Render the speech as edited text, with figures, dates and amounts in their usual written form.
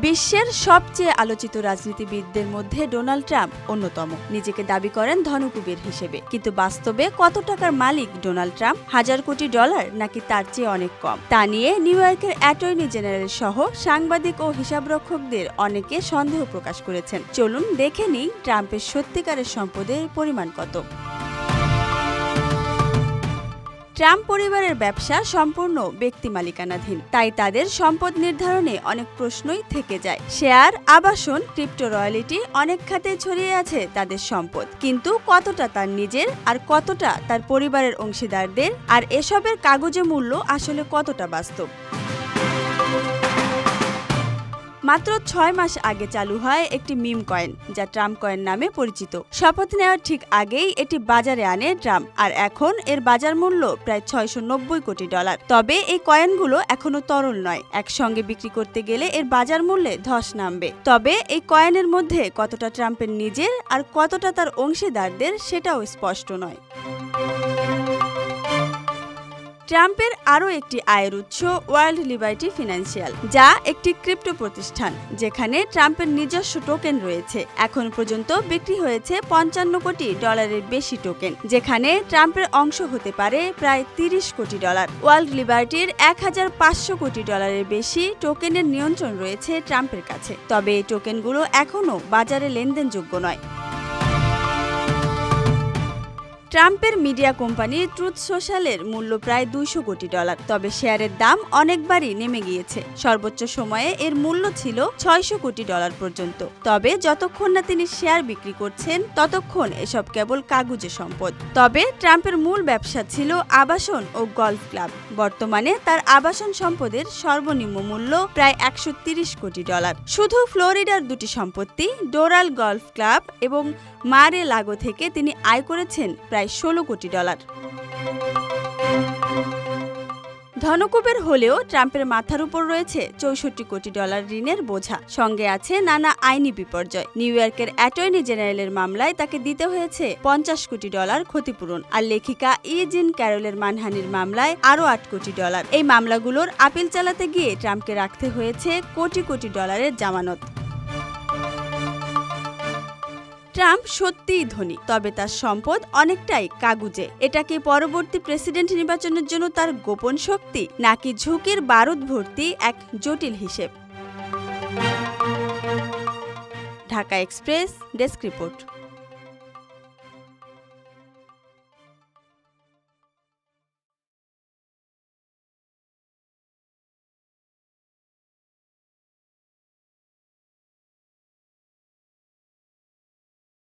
বিশ্বের সবচেয়ে আলোচিত রাজনীতিবিদদের মধ্যে ডোনাল্ড ট্রাম্প অন্যতম। নিজেকে দাবি করেন ধনকুবের হিসেবে, কিন্তু বাস্তবে কত টাকার মালিক ডোনাল্ড ট্রাম্প? $1000 কোটি নাকি তার চেয়ে অনেক কম? তা নিয়ে নিউ ইয়র্কের অ্যাটর্নি জেনারেল সহ সাংবাদিক ও হিসাবরক্ষকদের অনেকে সন্দেহ প্রকাশ করেছেন। চলুন দেখে নিই ট্রাম্পের সত্যিকারের সম্পদের পরিমাণ কত। ট্রাম্প পরিবারের ব্যবসা সম্পূর্ণ ব্যক্তি মালিকানাধীন, তাই তাদের সম্পদ নির্ধারণে অনেক প্রশ্নই থেকে যায়। শেয়ার, আবাসন, ক্রিপ্টো, রয়্যালটি, অনেক খাতে ছড়িয়ে আছে তাদের সম্পদ, কিন্তু কতটা তার নিজের আর কতটা তার পরিবারের অংশীদারদের, আর এসবের কাগজে মূল্য আসলে কতটা বাস্তব। মাত্র 6 মাস আগে চালু হয় একটি মিম কয়েন, যা ট্রাম্প কয়েন নামে পরিচিত। শপথ নেওয়ার ঠিক আগেই এটি বাজারে আনে ট্রাম্প, আর এখন এর বাজার মূল্য প্রায় $690 কোটি। তবে এই কয়েনগুলো এখনো তরল নয়, একসঙ্গে বিক্রি করতে গেলে এর বাজার মূল্যে ধস নামবে। তবে এই কয়েনের মধ্যে কতটা ট্রাম্পের নিজের আর কতটা তার অংশীদারদের, সেটাও স্পষ্ট নয়। ট্রাম্পের আরও একটি আয়ের উৎস ওয়ার্ল্ড লিবার্টি ফিন্যান্সিয়াল, যা একটি ক্রিপ্টো প্রতিষ্ঠান যেখানে ট্রাম্পের নিজস্ব টোকেন রয়েছে। এখন পর্যন্ত বিক্রি হয়েছে $55 কোটি বেশি টোকেন, যেখানে ট্রাম্পের অংশ হতে পারে প্রায় $30 কোটি। ওয়ার্ল্ড লিবার্টির $1500 কোটি বেশি টোকেনের নিয়ন্ত্রণ রয়েছে ট্রাম্পের কাছে, তবে এই টোকেনগুলো এখনও বাজারে লেনদেনযোগ্য নয়। ট্রাম্পের মিডিয়া কোম্পানি ট্রুথ সোশ্যালের মূল্য প্রায় $200 কোটি, তবে শেয়ারের দাম অনেকবারই নেমে গিয়েছে। সর্বোচ্চ সময়ে এর মূল্য ছিল $600 কোটি পর্যন্ত। তবে যতক্ষণ না তিনি শেয়ার বিক্রি করছেন, ততক্ষণ এসব কেবল কাগুজে সম্পদ। তবে ট্রাম্পের মূল ব্যবসা ছিল আবাসন ও গলফ ক্লাব। বর্তমানে তার আবাসন সম্পদের সর্বনিম্ন মূল্য প্রায় $130 কোটি। শুধু ফ্লোরিডার দুটি সম্পত্তি, ডোরাল গলফ ক্লাব এবং মারে লাগো থেকে তিনি আয় করেছেন প্রায় $16 কোটি। ধনকুবের হলেও ট্রাম্পের মাথার উপর রয়েছে $64 কোটি ঋণের বোঝা, সঙ্গে আছে নানা আইনি বিপর্যয়। নিউ ইয়র্কের অ্যাটর্নি জেনারেলের মামলায় তাকে দিতে হয়েছে $50 কোটি ক্ষতিপূরণ, আর লেখিকা ইজিন ক্যারলের মানহানির মামলায় আরও $8 কোটি। এই মামলাগুলোর আপিল চালাতে গিয়ে ট্রাম্পকে রাখতে হয়েছে কোটি কোটি ডলারের জামানত। ট্রাম্প সত্যিই ধনী, তবে তার সম্পদ অনেকটাই কাগুজে। এটা কি পরবর্তী প্রেসিডেন্ট নির্বাচনের জন্য তার গোপন শক্তি, নাকি ঝুঁকির বারুদ ভর্তি এক জটিল হিসেব? Dhaka express desk report.